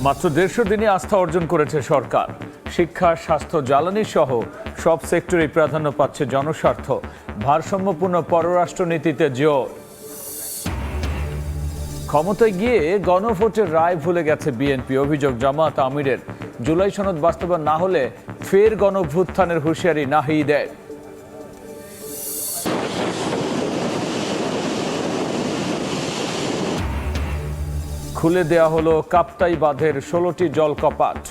মাত্র 150 দিনে আস্থা অর্জন করেছে সরকার। শিক্ষা, স্বাস্থ্য, জ্বালানি সহ সব সেক্টরেই প্রাধান্য পাচ্ছে জনস্বার্থ। ভারসাম্যপূর্ণ পররাষ্ট্রনীতিতে জোর। ক্ষমতায় গিয়ে গণভোটের রায় ভুলে গেছে বিএনপি। অভিযোগ জামায়াত আমিরের। জুলাই সনদ বাস্তবায়ন না হলে ফের গণভ্যুত্থানের হুঁশিয়ারি নাহিদের। খুলে দেয়া হলো কাপ্তাই বাঁধের 16টি জলকপাট।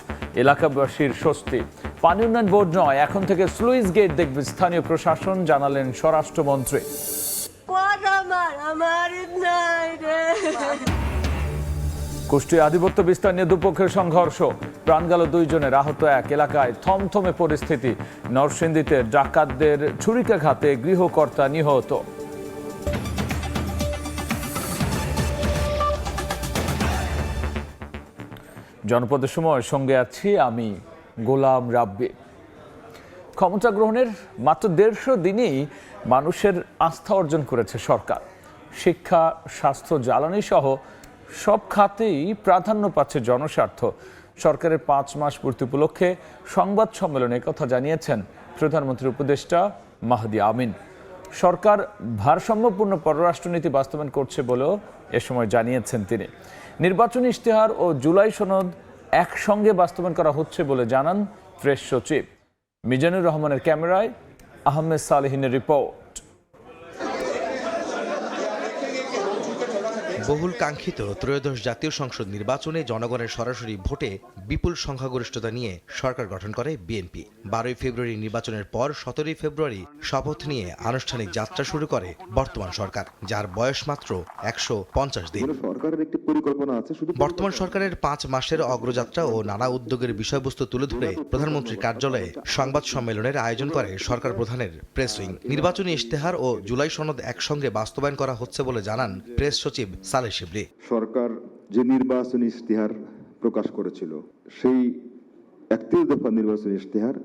এলাকাবাসীর স্বস্তি। পানি উন্নয়ন বোর্ড নয়, এখন থেকে স্লুইস গেট দেখবে স্থানীয় প্রশাসন, জানালেন স্বরাষ্ট্রমন্ত্রী। কুষ্টিয়া আধিপত্য বিস্তার নিয়ে দুপক্ষের সংঘর্ষ। প্রাণ গেল 2 জনের, আহত 1। এলাকায় থমথমে পরিস্থিতি। নরসিংদীতে ডাকাতদের ছুরিকাঘাতে গৃহকর্তা নিহত। জনপদের সময় সঙ্গে আছি আমি গোলাম রাব্বি। ক্ষমতা গ্রহণের মাত্র 150 দিনেই মানুষের আস্থা অর্জন করেছে সরকার। শিক্ষা, স্বাস্থ্য, জ্বালানি সহ সব খাতেই প্রাধান্য পাচ্ছে জনস্বার্থ। সরকারের 5 মাস পূর্তি উপলক্ষে সংবাদ সম্মেলনে কথা জানিয়েছেন প্রধানমন্ত্রীর উপদেষ্টা মাহদি আমিন। সরকার ভারসাম্যপূর্ণ পররাষ্ট্রনীতি বাস্তবায়ন করছে বলেও এ সময় জানিয়েছেন তিনি। নির্বাচনী ইশতেহার ও জুলাই সনদ একসঙ্গে বাস্তবায়ন করা হচ্ছে বলে জানান প্রেস সচিব। মিজানুর রহমানের ক্যামেরায় আহমেদ সালেহিনের রিপোর্ট। বহুল কাঙ্ক্ষিত ত্রয়োদশ জাতীয় সংসদ নির্বাচনে জনগণের সরাসরি ভোটে বিপুল সংখ্যাগরিষ্ঠতা নিয়ে সরকার গঠন করে বিএনপি। 12 ফেব্রুয়ারি নির্বাচনের পর 17 ফেব্রুয়ারি শপথ নিয়ে আনুষ্ঠানিক যাত্রা শুরু করে বর্তমান সরকার, যার বয়স মাত্র 150 দিন। বর্তমান সরকারের 5 মাসের অগ্রযাত্রা ও নানা উদ্যোগের বিষয়বস্তু তুলে ধরে প্রধানমন্ত্রীর কার্যালয়ে সংবাদ সম্মেলনের আয়োজন করে সরকার প্রধানের প্রেস উইং। নির্বাচনী ইশতেহার ও জুলাই সনদ একসঙ্গে বাস্তবায়ন করা হচ্ছে বলে জানান প্রেস সচিব সালেহ শিবলি। সরকার যে নির্বাচনী ইশতেহার প্রকাশ করেছিল, সেই 31 দফা নির্বাচনী ইশতেহার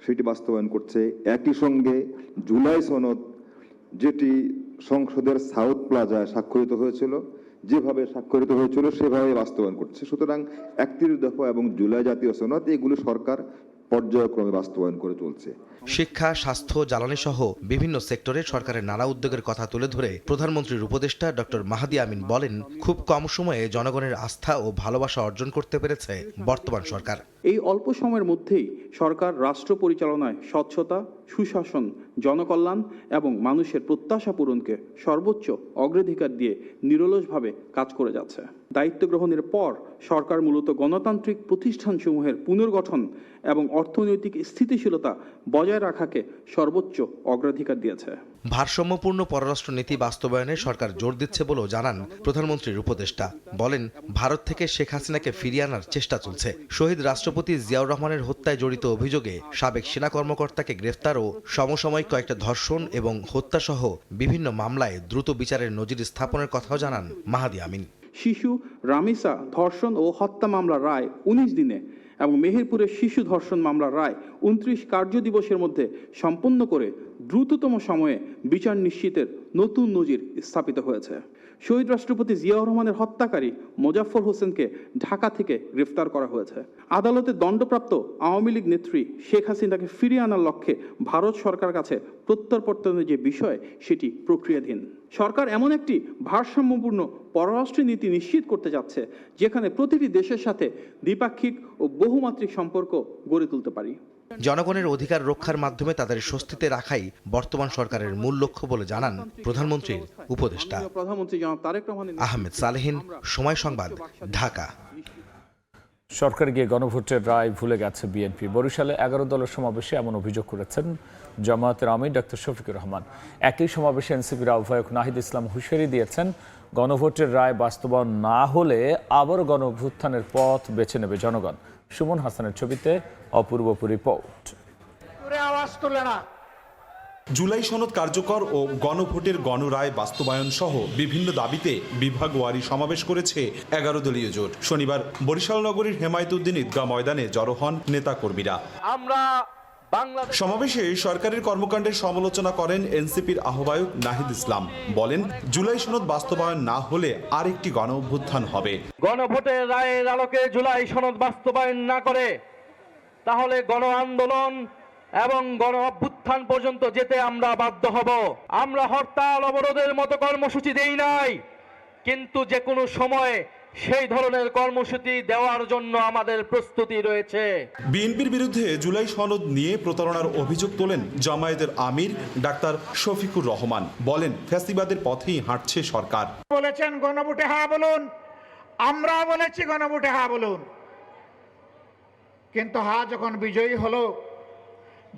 সেটি বাস্তবায়ন করছে। একই সঙ্গে জুলাই সনদ, যেটি সংসদের সাউথ প্লাজায় স্বাক্ষরিত হয়েছিল, যেভাবে স্বাক্ষরিত হয়েছিল সেভাবে বাস্তবায়ন করছে। সুতরাং 31 দফা এবং জুলাই জাতীয় সনদ, এগুলো সরকার পর্যায়ক্রমে বাস্তবায়ন করে চলছে। শিক্ষা, স্বাস্থ্য, জ্বালানি সহ বিভিন্ন সেক্টরে সরকারের নানা উদ্যোগের কথা তুলে ধরে প্রধানমন্ত্রীর উপদেষ্টা ডক্টর মাহদি আমিন বলেন, খুব কম সময়ে জনগণের আস্থা ও ভালোবাসা অর্জন করতে পেরেছে বর্তমান সরকার। এই অল্প সময়ের মধ্যেই সরকার রাষ্ট্র পরিচালনায় স্বচ্ছতা, সুশাসন, জনকল্যাণ এবং মানুষের প্রত্যাশা পূরণকে সর্বোচ্চ অগ্রাধিকার দিয়ে নিরলসভাবে কাজ করে যাচ্ছে। দায়িত্ব গ্রহণের পর সরকার মূলত গণতান্ত্রিক প্রতিষ্ঠানসমূহের পুনর্গঠন এবং অর্থনৈতিক স্থিতিশীলতা বজায় রাখাকে সর্বোচ্চ অগ্রাধিকার দিয়েছে। ভারসাম্যপূর্ণ পররাষ্ট্রনীতি বাস্তবায়নে সরকার জোর দিচ্ছে বলেও জানান প্রধানমন্ত্রীর উপদেষ্টা। বলেন, ভারত থেকে শেখ হাসিনাকে ফিরিয়ে আনার চেষ্টা চলছে। শহীদ রাষ্ট্রপতি জিয়াউর রহমানের হত্যায় জড়িত অভিযোগে সাবেক সেনা কর্মকর্তাকে গ্রেফতার ও সমসাময়িক কয়েকটা ধর্ষণ এবং হত্যাসহ বিভিন্ন মামলায় দ্রুত বিচারের নজির স্থাপনের কথাও জানান মাহদি আমিন। শিশু রামিসা ধর্ষণ ও হত্যা মামলার রায় 19 দিনে এবং মেহেরপুরের শিশু ধর্ষণ মামলার রায় 29 কার্যদিবসের মধ্যে সম্পন্ন করে দ্রুততম সময়ে বিচার নিশ্চিতের নতুন নজির স্থাপিত হয়েছে। শহীদ রাষ্ট্রপতি জিয়াউর রহমানের হত্যাকারী মোজাফফর হোসেনকে ঢাকা থেকে গ্রেফতার করা হয়েছে। আদালতে দণ্ডপ্রাপ্ত আওয়ামী লীগ নেত্রী শেখ হাসিনাকে ফিরিয়ে আনার লক্ষ্যে ভারত সরকার কাছে প্রত্যর্পণের যে বিষয়, সেটি প্রক্রিয়াধীন। সরকার এমন একটি ভারসাম্যপূর্ণ পররাষ্ট্র নীতি নিশ্চিত করতে যাচ্ছে, যেখানে প্রতিটি দেশের সাথে দ্বিপাক্ষিক ও বহুমাত্রিক সম্পর্ক গড়ে তুলতে পারি। জনগণের অধিকার রক্ষার মাধ্যমে তাদের স্বস্তিতে রাখাই বর্তমান সরকারের মূল লক্ষ্য বলে জানান প্রধানমন্ত্রীর উপদেষ্টা। আহমেদ সালেহিন, সময় সংবাদ, ঢাকা। সরকার গিয়ে গণভোটের রায় ভুলে গেছে বিএনপি। বরিশালে 11 দলের সমাবেশে এমন অভিযোগ করেছেন জামায়াতের আমির ডক্টর শফিকুর রহমান। একই সমাবেশে এনসিপির আহ্বায়ক নাহিদ ইসলাম হুঁশিয়ারি দিয়েছেন, গণভোটের রায় বাস্তবায়ন না হলে আবার গণভ্যুত্থানের পথ বেছে নেবে জনগণ। সুমন হাসানের ছবিতে অপূর্ব রিপোর্ট। জুলাই সনদ কার্যকর ও গণভোটের গণরায় বাস্তবায়ন সহ বিভিন্ন দাবিতে বিভাগওয়ারি সমাবেশ করেছে 11 দলীয় জোট। শনিবার বরিশাল নগরীর হেমায়েতুদ্দিন ঈদগাহ ময়দানে জড়ো হন নেতাকর্মীরা। আমরা সমাবেশে সরকারের কর্মকাণ্ডের সমালোচনা করেন এনসিপির আহ্বায়ক নাহিদ ইসলাম। বলেন, জুলাই সনদ বাস্তবায়ন না হলে আরেকটি গণ অভ্যুত্থান হবে। গণভোটের রায়ের আলোকে জুলাই সনদ বাস্তবায়ন না করে তাহলে গণ আন্দোলন এবং গণ অভ্যুত্থান পর্যন্ত যেতে আমরা বাধ্য হব। আমরা হরতাল অবরোধের মতো কর্মসূচি দেই নাই, কিন্তু যে কোনো সময় সেই ধরনের কর্মসূচি দেওয়ার জন্য আমাদের প্রস্তুতি রয়েছে। বিএনপির বিরুদ্ধে জুলাই সনদ নিয়ে প্রতারণার অভিযোগ তোলেন জামায়াতের আমির ডাক্তার শফিকুর রহমান। বলেন, ফ্যাসিবাদের পথেই হাঁটছে সরকার। বলেছেন গণভোটে হ্যাঁ বলুন, আমরা বলেছি গণভোটে হ্যাঁ বলুন, কিন্তু হ্যাঁ যখন বিজয়ী হলো,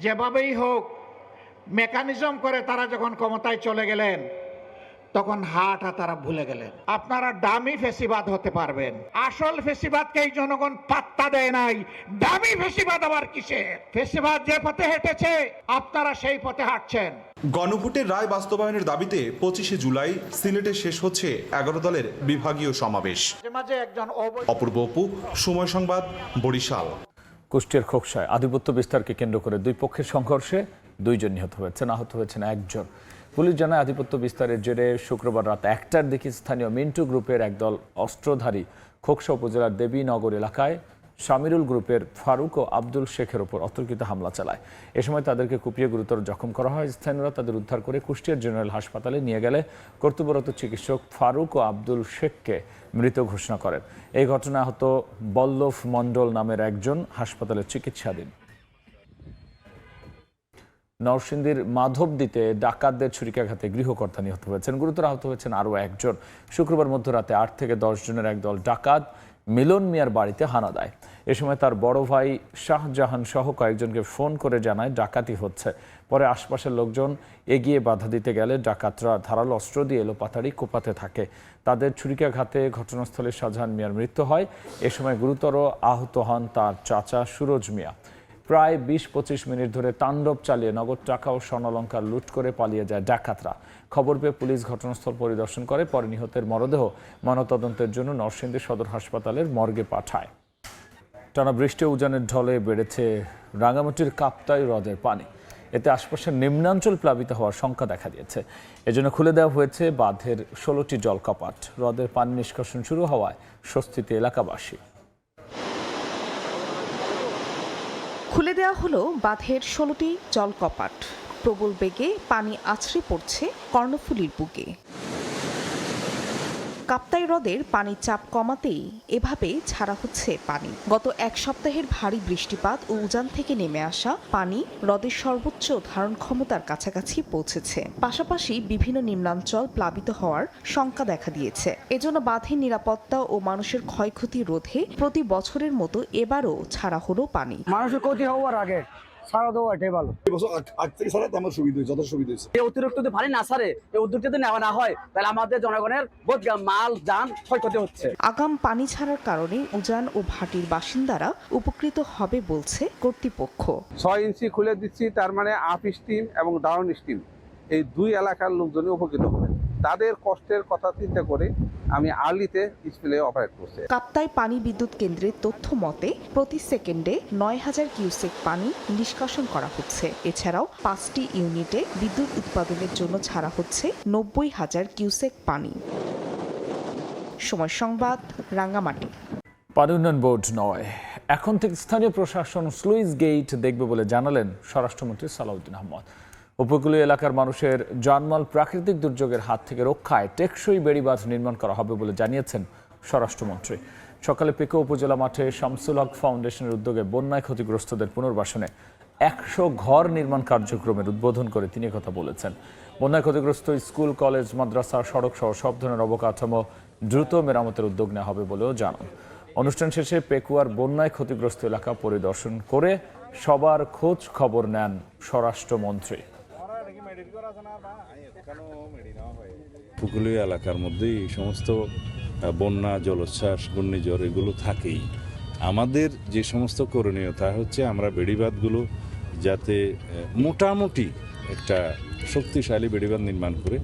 যেভাবেই হোক মেকানিজম করে তারা যখন ক্ষমতায় চলে গেলেন, তখন হাটা তারা ভুলে গেলেন। আপনারা দামি ফেসিবাদ হতে পারবেন, আসল ফেসিবাদকে এই জনগণ পাত্তা দেয় নাই। দামি ফেসিবাদ আবার কিসের? ফেসিবাদ যে পথে হেঁটেছে আপনারা সেই পথে হাঁটছেন। গণভোটের রায় বাস্তবায়নের দাবিতে 25শে জুলাই সিলেটে শেষ হচ্ছে 11 দলের বিভাগীয় সমাবেশ। মাঝে একজন অপূর্ব অপু, সময় সংবাদ, বরিশাল। কুষ্টিয়ার খোকসায় আধিপত্য বিস্তারকে কেন্দ্র করে দুই পক্ষের সংঘর্ষে 2 জন নিহত হয়েছেন, আহত হয়েছেন 1 জন। পুলিশ জানায়, আধিপত্য বিস্তারের জেরে শুক্রবার রাত 1টার দিকে স্থানীয় মিন্টু গ্রুপের একদল অস্ত্রধারী খোকসা উপজেলার দেবীনগর এলাকায় শামিরুল গ্রুপের ফারুক ও আব্দুল শেখের ওপর অতর্কিত হামলা চালায়। এ সময় তাদেরকে কুপিয়ে গুরুতর জখম করা হয়। স্থানীয়রা তাদের উদ্ধার করে কুষ্টিয়ার জেনারেল হাসপাতালে নিয়ে গেলে কর্তব্যরত চিকিৎসক ফারুক ও আব্দুল শেখকে মৃত ঘোষণা করেন। এই ঘটনায় আহত বল্লভ মণ্ডল নামের একজন হাসপাতালে চিকিৎসাধীন। নরসিংদীর মাধবদীতে ডাকাতদের ছুরিকাঘাতে গৃহকর্তা নিহত হয়েছেন, গুরুতর আহত হয়েছেন আরও 1 জন। শুক্রবার মধ্যরাতে 8 থেকে 10 জনের একদল ডাকাত মিলন মিয়ার বাড়িতে হানা দেয়। এ সময় তার বড় ভাই শাহজাহান সহ কয়েকজনকে ফোন করে জানায় ডাকাতি হচ্ছে। পরে আশপাশের লোকজন এগিয়ে বাধা দিতে গেলে ডাকাতরা ধারালো অস্ত্র দিয়ে এলোপাতাড়ি কোপাতে থাকে। তাদের ছুরিকাঘাতে ঘটনাস্থলে শাহজাহান মিয়ার মৃত্যু হয়। এ সময় গুরুতর আহত হন তার চাচা সুরজ মিয়া। প্রায় 20-25 মিনিট ধরে তাণ্ডব চালিয়ে নগদ টাকা ও স্বর্ণালংকার লুট করে পালিয়ে যায় ডাকাতরা। খবর পেয়ে পুলিশ ঘটনাস্থল পরিদর্শন করে, পরে নিহতের মরদেহ ময়নাতদন্তের জন্য নরসিংদী সদর হাসপাতালের মর্গে পাঠায়। টানা বৃষ্টি উজানের ঢলে বেড়েছে রাঙ্গামাটির কাপ্তাই হ্রদের পানি। এতে আশপাশের নিম্নাঞ্চল প্লাবিত হওয়ার শঙ্কা দেখা দিয়েছে। এজন্য খুলে দেওয়া হয়েছে বাঁধের 16টি জলকপাট। হ্রদের পানি নিষ্কাশন শুরু হওয়ায় স্বস্তিতে এলাকাবাসী। খুলে দেওয়া হলো বাঁধের 16টি জলকপাট। প্রবল বেগে পানি আছড়ে পড়ছে কর্ণফুলীর বুকে। কাপ্তাই হ্রদের পানির চাপ কমাতেই এভাবে ছাড়া হচ্ছে পানি। গত 1 সপ্তাহের ভারী বৃষ্টিপাত ও উজান থেকে নেমে আসা পানি হ্রদের সর্বোচ্চ ধারণ ক্ষমতার কাছাকাছি পৌঁছেছে। পাশাপাশি বিভিন্ন নিম্নাঞ্চল প্লাবিত হওয়ার শঙ্কা দেখা দিয়েছে। এজন্য বাঁধের নিরাপত্তা ও মানুষের ক্ষয়ক্ষতি রোধে প্রতি বছরের মতো এবারও ছাড়া হলো পানি। মানুষের ক্ষতি হওয়ার আগে ছাড়া দেওয়া এটাই ভালো। অতিরিক্ত যদি পানি না ছাড়ে, এই উদ্যোগটা যদি নেওয়া না হয়, তাহলে আমাদের জনগণের বহুত মাল যান ক্ষয়ক্ষতি হচ্ছে। আগাম পানি ছাড়ার কারণে উজান ও ভাটির বাসিন্দারা উপকৃত হবে বলছে কর্তৃপক্ষ। 6 ইঞ্চি খুলে দিচ্ছি, তার মানে আপ স্টিম এবং ডাউন স্টিম এই 2 এলাকার লোকজনই উপকৃত হবে। তাদের কষ্টের কথা চিন্তা করে আমি আর্লিতে স্প্লে অপারেট করছি। কাপ্তাই পানি বিদ্যুৎ কেন্দ্রের তথ্য মতে প্রতি সেকেন্ডে 9000 কিউসেক পানি নিষ্কাশন করা হচ্ছে। এছাড়াও 5টি ইউনিটে বিদ্যুৎ উৎপাদনের জন্য ছাড়া হচ্ছে 90,000 কিউসেক পানি। সময় সংবাদ, রাঙ্গামাটি। পানি উন্নয়ন বোর্ড নয়, এখন থেকে স্থানীয় প্রশাসন স্লুইস গেট দেখবে বলে জানালেন স্বরাষ্ট্রমন্ত্রী সালাউদ্দিন আহমদ। উপকূলীয় এলাকার মানুষের জানমাল প্রাকৃতিক দুর্যোগের হাত থেকে রক্ষায় টেকসই বেড়িবাঁধ নির্মাণ করা হবে বলে জানিয়েছেন স্বরাষ্ট্রমন্ত্রী। সকালে পেকো উপজেলা মাঠে শামসুল হক ফাউন্ডেশনের উদ্যোগে বন্যায় ক্ষতিগ্রস্তদের পুনর্বাসনে 100 ঘর নির্মাণ কার্যক্রমের উদ্বোধন করে তিনি কথা বলেছেন। বন্যায় ক্ষতিগ্রস্ত স্কুল, কলেজ, মাদ্রাসা, সড়ক সহ সব ধরনের অবকাঠামো দ্রুত মেরামতের উদ্যোগ নেওয়া হবে বলেও জানান। অনুষ্ঠান শেষে পেকুয়ার বন্যায় ক্ষতিগ্রস্ত এলাকা পরিদর্শন করে সবার খোঁজ খবর নেন স্বরাষ্ট্রমন্ত্রী। উপকূলীয় এলাকার মধ্যে এই সমস্ত বন্যা, জলোচ্ছ্বাস, ঘূর্ণিঝড় এগুলো থাকেই। আমাদের যে সমস্ত করণীয় তা হচ্ছে আমরা বেড়িবাঁধগুলো যাতে মোটামুটি একটা শক্তিশালী বেড়িবাঁধ নির্মাণ করে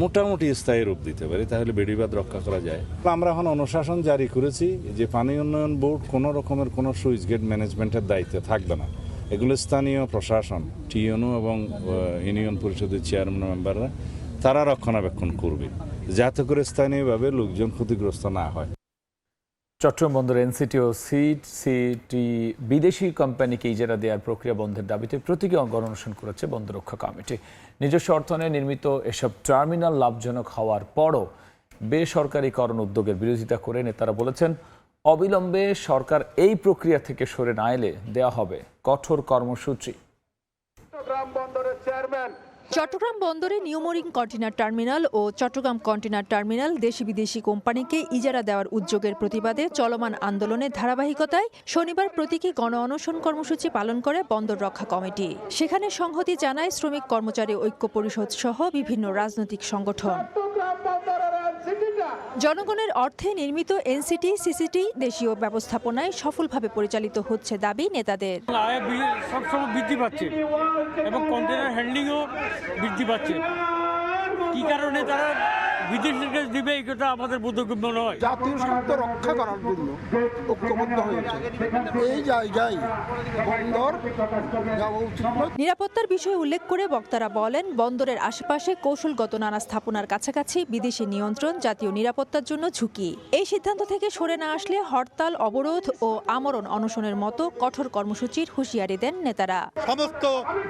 মোটামুটি স্থায়ী রূপ দিতে পারি, তাহলে বেড়িবাঁধ রক্ষা করা যায়। আমরা এখন অনুশাসন জারি করেছি যে পানি উন্নয়ন বোর্ড কোনো রকমের কোনো সুইচ গেট ম্যানেজমেন্টের দায়িত্বে থাকবে না। এগুলো স্থানীয় প্রশাসন, টিএনও এবং ইউনিয়ন পরিষদের চেয়ারম্যান মেম্বাররা তারা রক্ষণাবেক্ষণ করবে, যাতে করে স্থানীয়ভাবে লোকজন ক্ষতিগ্রস্ত না হয়। চট্টগ্রাম বন্দর এনসিটি ও সিটি বিদেশি কোম্পানিকে ইজারা দেওয়ার প্রক্রিয়া বন্ধের দাবিতে প্রতীকী গণঅনশন করেছে বন্দর রক্ষা কমিটি। নিজস্ব অর্থায়নে নির্মিত এসব টার্মিনাল লাভজনক হওয়ার পরও বেসরকারীকরণ উদ্যোগের বিরোধিতা করে নেতারা বলেছেন, অবিলম্বে সরকার এই প্রক্রিয়া থেকে সরে না এলে দেওয়া হবে কঠোর কর্মসূচি। চট্টগ্রাম বন্দরে নিউমোরিং কন্টেনার টার্মিনাল ও চট্টগ্রাম কন্টেনার টার্মিনাল দেশি বিদেশি কোম্পানিকে ইজারা দেওয়ার উদ্যোগের প্রতিবাদে চলমান আন্দোলনের ধারাবাহিকতায় শনিবার প্রতীকী গণ অনশন কর্মসূচি পালন করে বন্দর রক্ষা কমিটি। সেখানে সংহতি জানায় শ্রমিক কর্মচারী ঐক্য পরিষদ সহ বিভিন্ন রাজনৈতিক সংগঠন। জনগণের অর্থে নির্মিত এনসিটি সিসিটি দেশীয় ব্যবস্থাপনায় সফলভাবে পরিচালিত হচ্ছে দাবি নেতাদের। আয় সবসময় বৃদ্ধি পাচ্ছে এবং কন্টেনার হ্যান্ডলিংও বৃদ্ধি পাচ্ছে। কি কারণে তারা বিদেশিকে দিবে এটা আমাদের বোধগম্য নয়। জাতীয় স্বার্থ রক্ষা করার জন্য ঐক্যবদ্ধ হয়েছে, এই জায়গায় বন্দর যাওয়া উচিত নয়। নিরাপত্তার বিষয় উল্লেখ করে বক্তারা বলেন, বন্দরের আশেপাশে কৌশলগত নানা স্থাপনার কাছাকাছি বিদেশি নিয়ন্ত্রণ জাতীয় নিরাপত্তার জন্য ঝুঁকি। এই সিদ্ধান্ত থেকে সরে না আসলে হরতাল, অবরোধ ও আমরণ অনশনের মতো কঠোর কর্মসূচির হুঁশিয়ারি দেন নেতারা। সমস্ত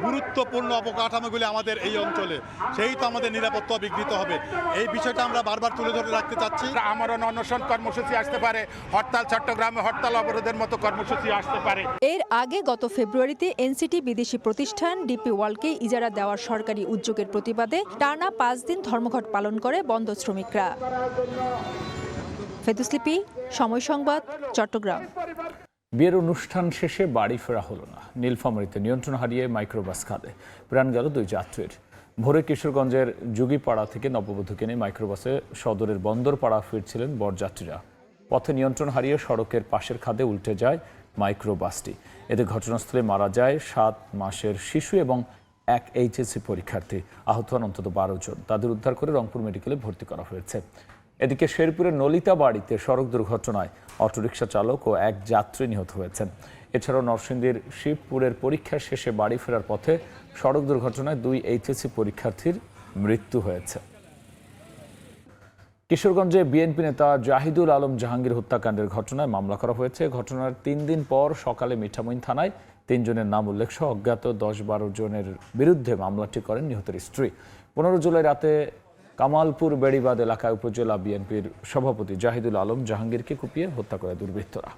গুরুত্বপূর্ণ অবকাঠামোগুলি আমাদের এই অঞ্চলে, সেই তো আমাদের নিরাপত্তা বিঘ্নিত হবে। এই বিষয়টা আমরা বারবার তুলে ধরে রাখতে চাচ্ছি। আমরণ অনশন কর্মসূচি আসতে পারে, হরতাল, চট্টগ্রামে হরতাল অবরোধের মতো কর্মসূচি আসতে পারে। এর আগে গত ফেব্রুয়ারিতে এনসিটি বিদেশি প্রতিষ্ঠান ডিপি ওয়ার্ল্ডকে ইজারা দেওয়ার সরকারি উদ্যোগের প্রতিবাদে টানা 5 দিন ধর্মঘট পালন করে বন্দর শ্রমিকরা। ফেদুসলিপি, সময় সংবাদ, চট্টগ্রাম। বিয়ের অনুষ্ঠান শেষে বাড়ি ফেরা হলো না। নীলফামারীতে নিয়ন্ত্রণ হারিয়ে মাইক্রোবাস খাদে প্রাণ গেল 2 যাত্রীর। ভোরে কিশোরগঞ্জের যুগীপাড়া থেকে নববধূকে নিয়ে মাইক্রোবাসে সদরের বন্দরপাড়া ফিরছিলেন বরযাত্রীরা। পথে নিয়ন্ত্রণ হারিয়ে সড়কের পাশের খাদে উল্টে যায় মাইক্রোবাসটি। এতে ঘটনাস্থলে মারা যায় 7 মাসের শিশু এবং এক এইচএসসি পরীক্ষার্থী। আহত হন অন্তত 12 জন। তাদের উদ্ধার করে রংপুর মেডিকেলে ভর্তি করা হয়েছে। এদিকে শেরপুরের নলিতা বাড়িতে সড়ক দুর্ঘটনায় অটোরিকশা চালক ও এক যাত্রী নিহত হয়েছেন। এছাড়াও নরসিংদীর শিবপুরের পরীক্ষা শেষে বাড়ি ফেরার পথে সড়ক দুর্ঘটনায় 2 এইচএসসি পরীক্ষার্থীর মৃত্যু হয়েছে। কিশোরগঞ্জে বিএনপি নেতা জাহিদুল আলম জাহাঙ্গীর হত্যাকাণ্ডের ঘটনায় মামলা করা হয়েছে। ঘটনার 3 দিন পর সকালে মিঠামইন থানায় 3 জনের নাম উল্লেখ সহ অজ্ঞাত 10-12 জনের বিরুদ্ধে মামলাটি করেন নিহতের স্ত্রী। 15 জুলাই রাতে কামালপুর বেড়িবাদ এলাকায় উপজেলা বিএনপির সভাপতি জাহিদুল আলম জাহাঙ্গীরকে কুপিয়ে হত্যা করে দুর্বৃত্তরা।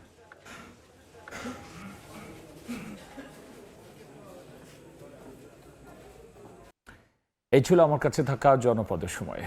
এই ছিল আমার কাছে থাকা জনপদের সময়।